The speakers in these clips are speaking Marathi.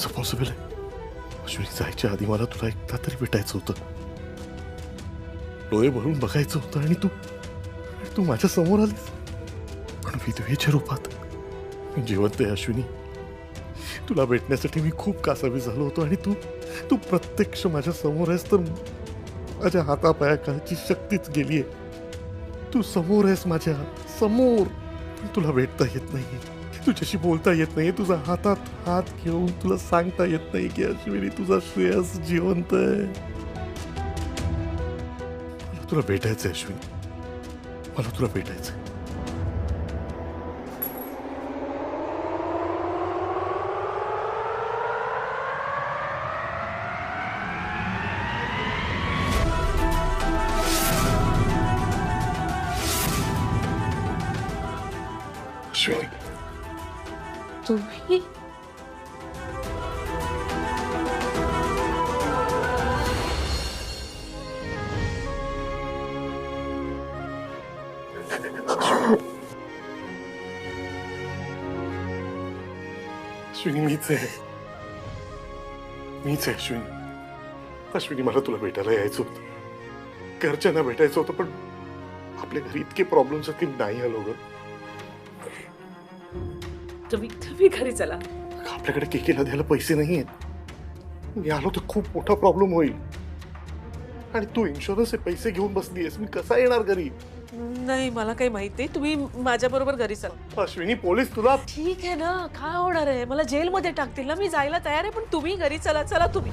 कसं पॉसिबल आहे? अश्विनी, जायच्या आधी मला तुला एकदा तरी भेटायचं होतं, डोळे भरून बघायचं होतं, आणि तू माझ्या समोर आलीस, पण विधवेच्या रूपात. मी जिवंत आहे अश्विनी. तुला भेटण्यासाठी मी खूप कासावीस झालो होतो, आणि तू प्रत्यक्ष माझ्या समोर आहेस, तर माझ्या हातापायाची शक्तीच गेलीये. तू समोर आहेस, माझ्या समोर. तुला भेटता येत नाही, तुझ्याशी बोलता येत नाही, तुझा हातात हात घेऊन तुला सांगता येत नाही की अश्विनी, तुझा श्रेयस जिवंत आहे. मला तुला भेटायचंय अश्विनी, मला तुला भेटायचंय. अश्विनी, तुम्ही अश्विनी, मीच आहे अश्विनी. अश्विनी, मला तुला भेटायला यायचं होतं, घरच्यांना भेटायचं होतं, पण आपल्या घरी इतके प्रॉब्लेम्स आहेत की नाही आलो ग. तुम्ही घरी चला. आपल्याकडे केकेला द्यायला पैसे नाही आहेत. मी आलो तर खूप मोठा प्रॉब्लेम होईल, आणि तू इन्शुरन्सचे पैसे घेऊन बसलीयस, मी कसा येणार घरी? नाही, मला काही माहित नाही. तुम्ही माझ्या बरोबर घरी चला. अश्विनी, पोलीस तुला. ठीक आहे ना, काय होणार आहे? मला जेलमध्ये टाकतील ना. मी जायला तयार आहे, पण तुम्ही घरी चला. चला तुम्ही.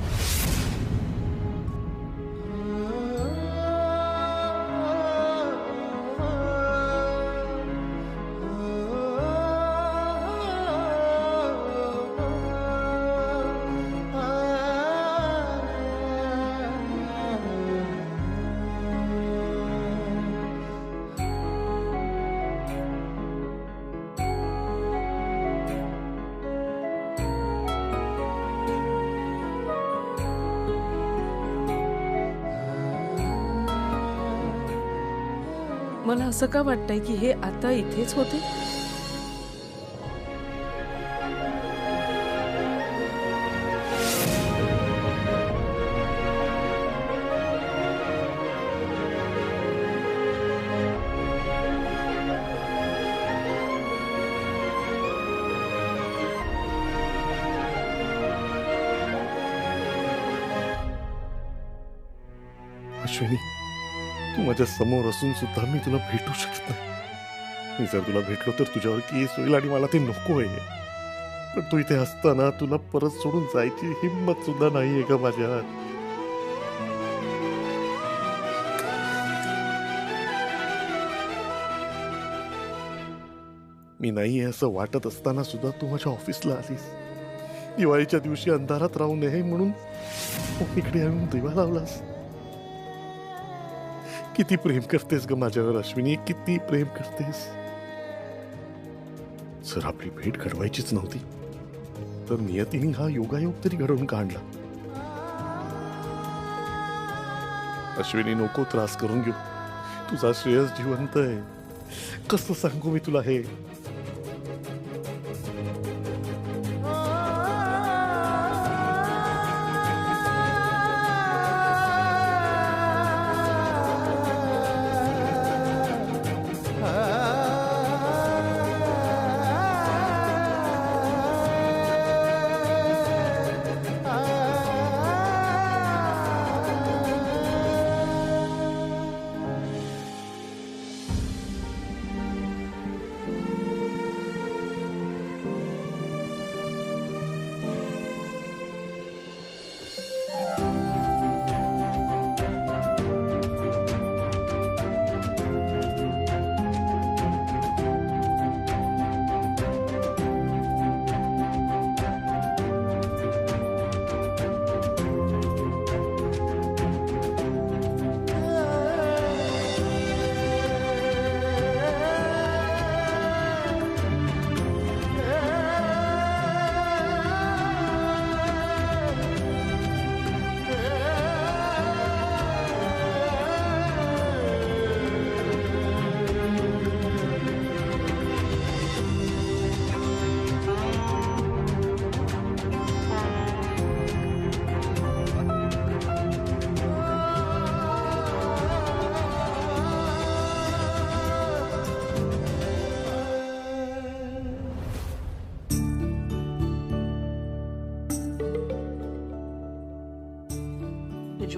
मला असं का वाटतंय की हे आता इथेच होते? अश्विनी, तू माझ्या समोर असून सुद्धा मी तुला भेटू शकत नाही. मी जर तुला भेटलो तर तुझ्यावर केस होईल, आणि मला ते नको आहे. पण तू इथे असताना तुला परत सोडून जायची हिंमत सुद्धा नाहीये का माझ्या? मी नाहीये असं वाटत असताना सुद्धा तू माझ्या ऑफिसला आलीस. दिवाळीच्या दिवशी अंधारात राहू नये म्हणून इकडे येऊन दिवा लावलास. किती प्रेम करतेस ग माझ्यावर अश्विनी, किती प्रेम करतेस. जर आपली भेट घडवायचीच नव्हती तर नियतीने हा योगायोग तरी घडवून काढला. अश्विनी, नको त्रास करून घेऊ. तुझा श्रेयस जिवंत आहे. कसं सांगू मी तुला हे?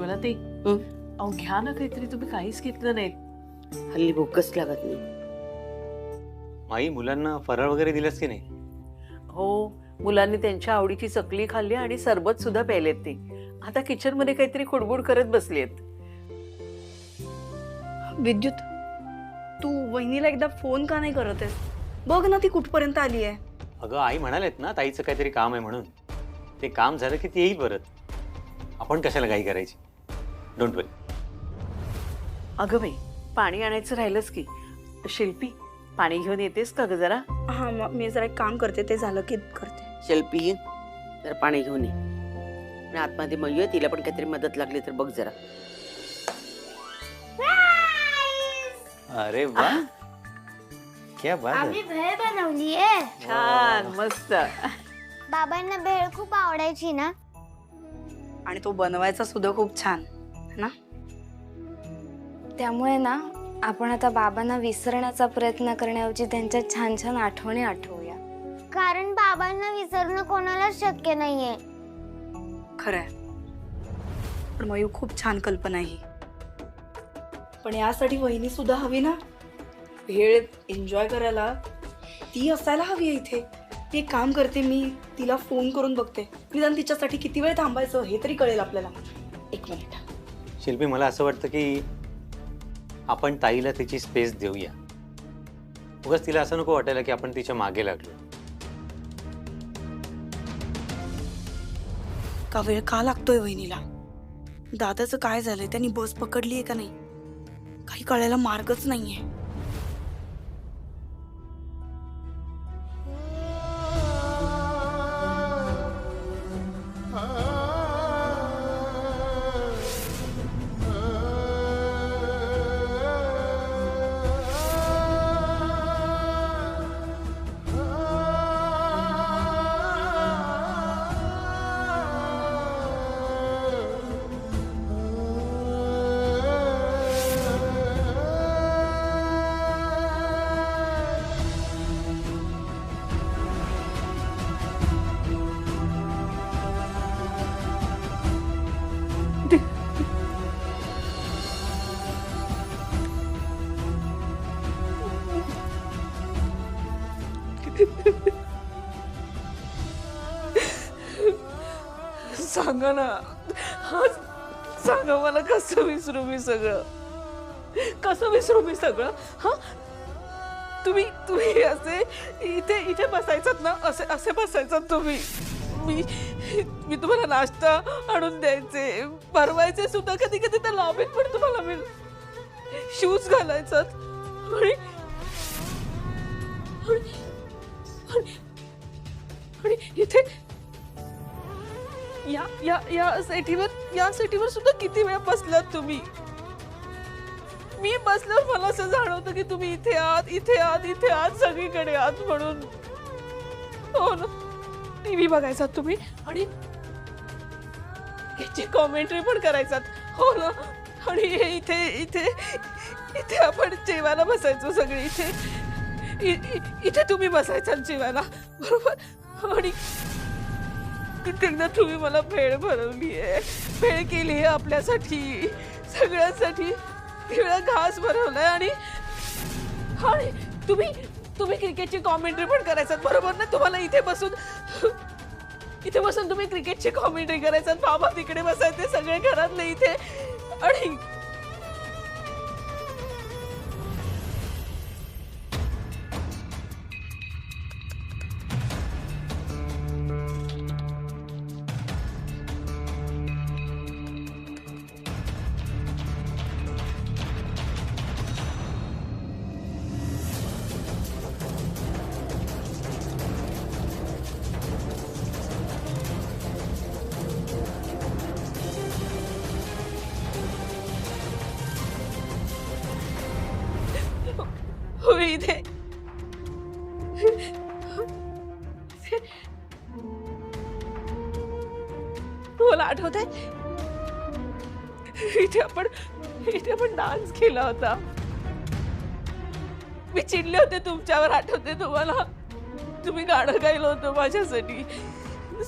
मला ते अहो घ्या ना काहीतरी, तुम्ही काहीच घेतलं नाही. हल्ली भूकच लागत नाही. माई मुलांना फराळ वगैरे दिलंस की नाही? हो, मुलांनी त्यांच्या आवडीची चकली खाल्ली आणि सरबत सुद्धा प्यायलेत ते. आता किचन मध्ये काहीतरी खुडबुड करत बसलेत. विद्युत, तू वहिनीला एकदा फोन का नाही करत आहेस? बघ ना ती कुठपर्यंत आली आहे. अगं आई म्हणालेत ना ताईचं काहीतरी काम आहे म्हणून. ते काम झालं की ती येईल परत. आपण कशाला घाई करायची? डोंट वरी. अगं बाई, पाणी आणायचं राहिलंच की. शिल्पी, पाणी घेऊन येतेस का ग जरा? हा, मग मी जरा एक काम करते, ते झालं की करते. शिल्पी जरा पाणी घेऊन ये. आणि आतमध्ये मयू आहे, तिला पण काहीतरी मदत लागली तर बघ जरा. अरे वा, क्या बात है. आम्ही भेळ बनवली आहे. छान, मस्त. बाबांना भेळ खूप आवडायची ना. आणि तो बनवायचा सुद्धा खूप छान ना. त्यामुळे ना आपण आता बाबांना विसरण्याचा प्रयत्न करण्याऐवजी त्यांच्या छान छान आठवणी आठवूया. कारण बाबांना विसरणं कोणालाच शक्य नाहीये. खरंय, पण मयू खूप छान कल्पना आहे ही. पण यासाठी वहिनी सुद्धा हवी ना. भेळ एन्जॉय करायला ती असायला हवी आहे इथे. ती एक काम करते, मी तिला फोन करून बघते. निदान तिच्यासाठी किती वेळ थांबायचं हे तरी कळेल आपल्याला. एक मिनिट. शिल्पी, मला असं वाटतं की आपण ताईला तिची स्पेस देऊया. उगाच तिला असं नको वाटायला की आपण तिच्या मागे लागलो. का वेळ का लागतोय वहिनीला? दादाचं काय झालंय? त्यांनी बस पकडलीये का नाही? काही कळायला मार्गच नाहीये. सांगा ना, सांगा मला, कसं विसरू मी सगळं? कसं विसरू मी सगळं? हा, तुम्ही असे इथे बसायचात ना, असे बसायचात तुम्ही. मी तुम्हाला नाश्ता आणून द्यायचे, भरवायचे सुद्धा, कधी कधी तर लावेल पण तुम्हाला मी शूज घालायचात. आणि इथे या सेटीवर सुद्धा किती वेळ बसलात तुम्ही. मी बसल्यावर मला असं जाणवतं की तुम्ही इथे आहात सगळीकडे आहात म्हणून. हो ना, टीव्ही बघायचात तुम्ही आणि याची कॉमेंट्री पण करायचात. हो ना, आणि इथे आपण जेवायला बसायचो सगळे. इथे तुम्ही बसायचात जेवायला, बरोबर? आणि कित्येकदा तुम्ही मला भेळ भरवलीये, भेळ केली आहे आपल्यासाठी, सगळ्यांसाठी. वेळा घास भरवलाय आणि तुम्ही क्रिकेटची कॉमेंट्री पण करायचात, बरोबर ना? तुम्हाला इथे बसून तुम्ही क्रिकेटची कॉमेंट्री करायचात. बाबा तिकडे बसायचे, सगळे घरातले इथे. आणि इथे तुम्हाला आठवतंय इथे आपण डान्स केला होता. मी चिडले होते तुमच्यावर, आठवते तुम्हाला? तुम्ही गाणं गायलं होतं माझ्यासाठी,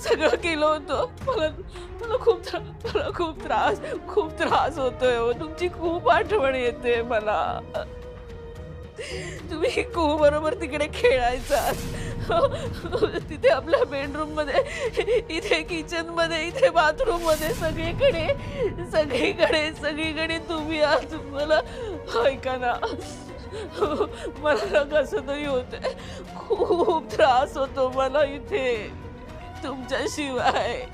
सगळं केलं होतं. मला मला खूप त्रास होतोय हो. तुमची खूप आठवण येते मला. तुम्ही खूप बरोबर तिकडे खेळायचा. तिथे आपल्या बेडरूम मध्ये, इथे किचन मध्ये, इथे बाथरूम मध्ये, सगळीकडे तुम्ही आहात. मला ऐका ना, मला कसं तरी होतंय. खूप त्रास होतो मला इथे तुमच्याशिवाय.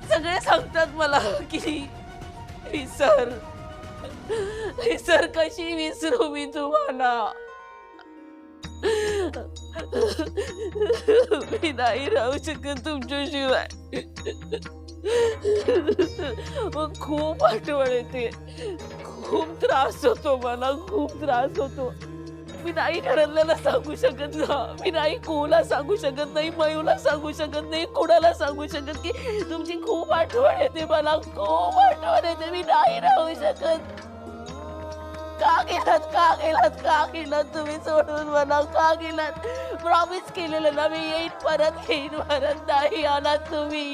सगळे सांगतात मला की विसर, कशी विसरू मी तुम्हाला. मी नाही राहू शकत तुमच्याशिवाय. मग खूप आठवण येते, खूप त्रास होतो मला, खूप त्रास होतो. मी नाही ठरवलेलं सांगू शकत ना. मी नाही कोणाला सांगू शकत नाही, मयूला सांगू शकत नाही, कोणाला सांगू शकत की तुमची खूप आठवण येते मला, खूप आठवण येते. मी नाही राहू शकत. का गेलात तुम्ही सोडून मला? का गेलात? प्रॉमिस केलेलं ना मी येईन परत, नाही आलात तुम्ही.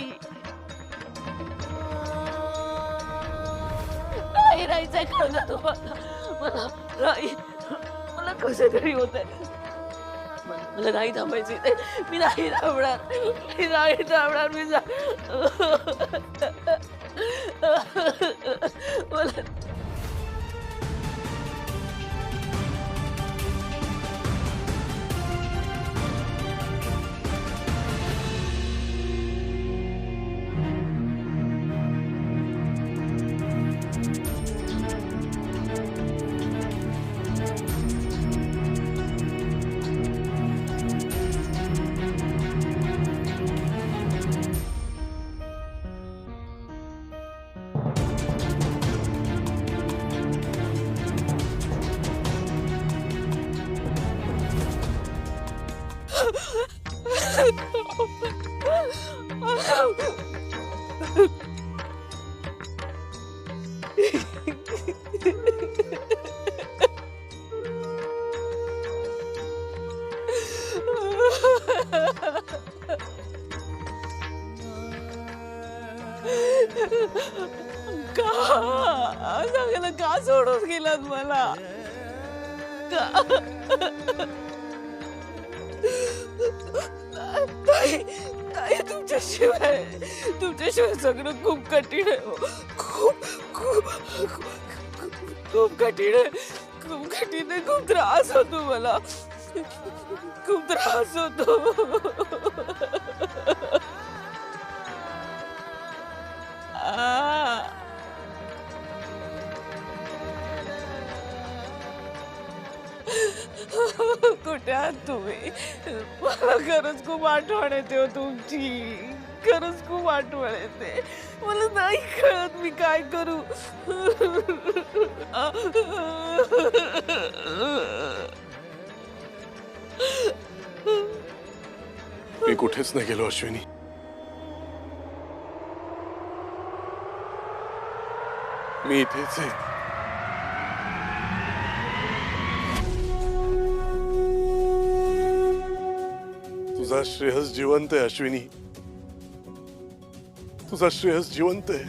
नाही राहायचंय खरं तुम्हाला. मला कसं तरी होत आहे. मला नाही थांबायचं. मी नाही थांबणार. मला सांगायला का सोडून गेलात मला? तुमच्याशिवाय सगळं खूप कठीण आहे. खूप कठीण आहे. खूप त्रास होतो मला. खूप त्रास होतो. कुठे आहात तुम्ही? मला खरंच खूप आठवण येते हो तुमची. खरंच खूप आठवण येते. मला नाही कळत मी काय करू. मी कुठेच नाही गेलो अश्विनी. मी इथेच आहे. तुझा श्रेयस जिवंत आहे अश्विनी. तुझा श्रेयस जिवंत आहे.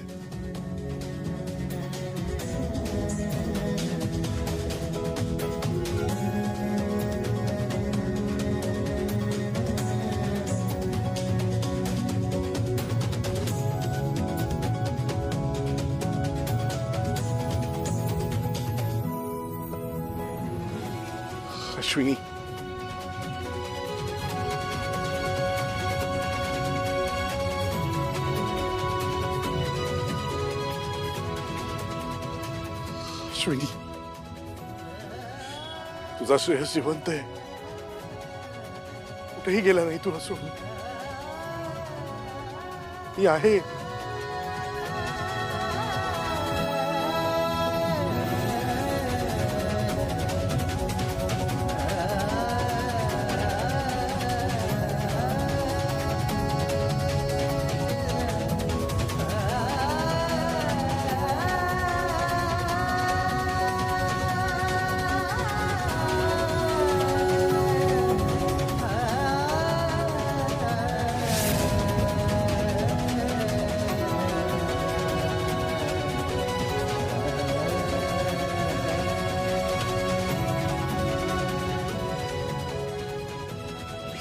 अश्विनी, अश्विनी, तुझा श्रेयस जिवंत आहे. कुठेही गेला नाही तुला सोडून. मी आहे.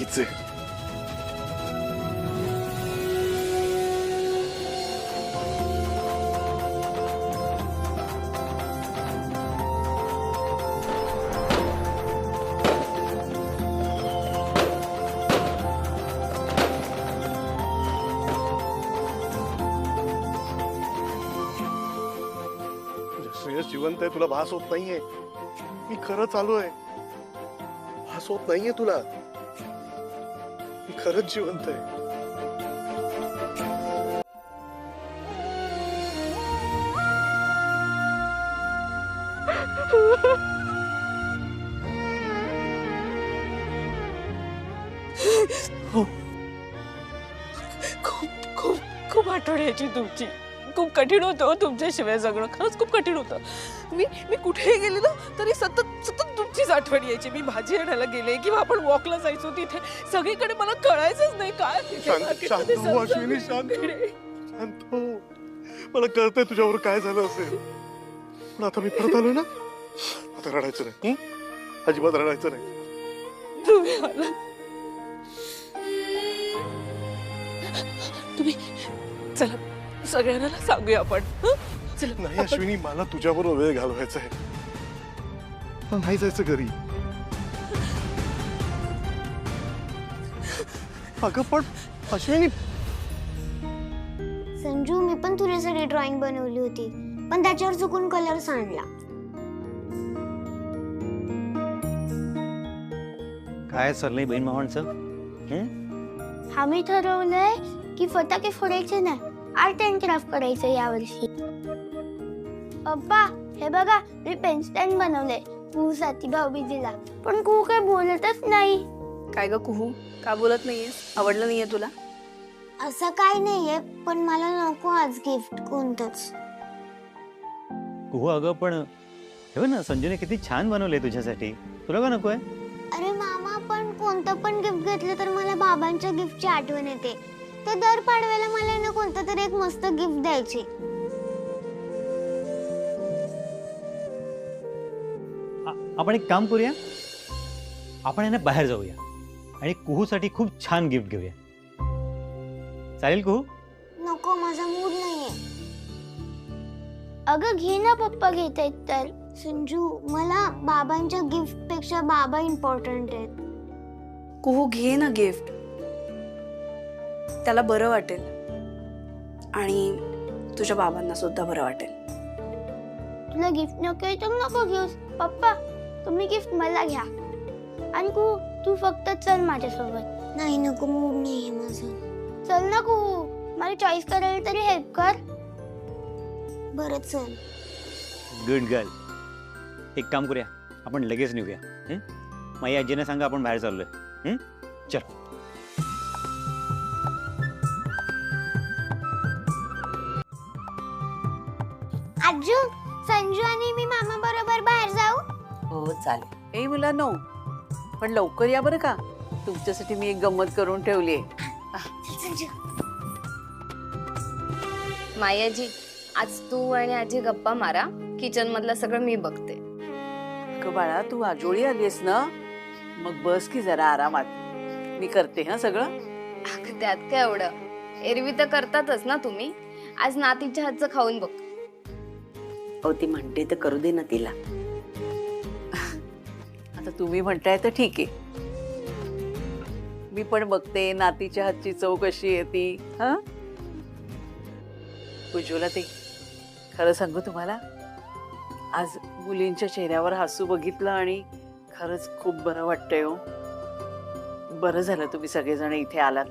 नाहीच आहे. श्रेयस जिवंत आहे, तुला भास होत नाहीये. मी खरंच आलोय. भास होत नाहीये तुला. मी खरंच जिवंत आहे. खूप खूप खूप आठवण यायची तुमची. खूप कठीण होतं हो तुमच्याशिवाय जगणं. खरंच खूप कठीण होतं. मी मी कुठेही गेले ना तरी सतत सतत तुमचीच आठवण यायची. मी भाजी आणायला गेले किंवा आपण वॉकला जायचो तिथे सगळीकडे मला कळायचंच नाही काय तिथे शांत marketमध्ये शांत हो अश्विनी, शांत सगळीकडे. शांत हो. मला कळतंय तुझ्यावर काय झालं असेल, पण आता मी परत आलोय ना. आता रडायचं नाही. अजिबात रडायचं नाही. तुम्ही मला तुम्ही चला सगळ्यांना ना सांगूया आपण. हं? चला नाही आपण- अश्विनी, मला तुझ्याबरोबर वेळ घालवायचा आहे. मला नाही जायचं घरी. अगं पण अश्विनी, संजू, मी पण तुझ्यासाठी ड्रॉइंग बनवली होती, पण त्याच्यावर चुकून कलर सांडला. काय चाललंय बहीण भावांचं? आम्ही ठरवलंय की फटाके फोडायचे नाही, आर्ट अँड क्राफ्ट करायचं यावर्षी. पप्पा, हे बघा, मी पेन स्टँड बनवलंय कुहूसाठी भाऊबीजेला, पण कुहू काय बोलतच नाही. काय ग कुहू, का बोलत नाहीयेस? आवडलं नाहीये तुला? असं काय नाहीये, पण मला नको आज गिफ्ट कोणतंच. कुहू अगं, पण हे बघ ना, संजूने किती छान बनवलंय तुझ्यासाठी. तुला का नकोय? अरे मामा, पण कोणतं पण गिफ्ट घेतलं तर मला बाबांच्या गिफ्टची आठवण येते. तर दर पाडव्याला मला ना कोणतं तरी एक मस्त गिफ्ट द्यायची. आपण एक काम करूया, आपण आहे ना बाहेर जाऊया आणि कुहूसाठी खूप छान गिफ्ट घेऊया. चालेल कुहू? नको, माझा मूड नाहीये. अगं घे ना, पप्पा घेत आहेत तर. संजू, मला बाबांच्या गिफ्ट पेक्षा बाबा इम्पॉर्टंट आहेत. कुहू घे ना गिफ्ट, त्याला बरं वाटेल आणि तुझ्या बाबांना सुद्धा बरं वाटेल. तुला गिफ्ट नको तर नको घेऊस. पप्पा, तुम्ही गिफ्ट मला घ्या. आणि तू फक्त चल माझ्यासोबत. नाही, नको, मूड नाहीये माझा. चल ना कुहू, मला चॉईस करायला तरी हेल्प कर. बरं चल. Good girl. एक काम करूया, आपण लगेच निघूया. माझ्या आजीने सांगा आपण बाहेर चाललोय. चल. आजू, संजू आणि मी मामा बरोबर बाहेर जाऊ. हो चालेल. ए मुलांनो, पण लवकर या बरं का, तुमच्यासाठी मी एक गंमत करून ठेवली. संजू, मायाजी, आज तू आणि आजी गप्पा मारा. किचन मधलं सगळं मी बघते. अगं बाळा, तू आजोळी आलीस ना, मग बस की जरा आरामात. मी करते हा सगळं. अगं, त्यात काय एवढं? एरवी तर करतातच ना तुम्ही. आज नातीच्या हातचं खाऊन बघ. हो, ती म्हणते तर करू दे ना तिला. आता तुम्ही म्हणताय तर ठीक आहे. मी पण बघते नातीच्या हातची चव कशी आहे ती. हा उज्ज्वला, ते खरं सांगू तुम्हाला, आज मुलींच्या चेहऱ्यावर हसू बघितलं आणि खरंच खूप बरं वाटतंय हो. बरं झालं तुम्ही सगळेजण इथे आलात.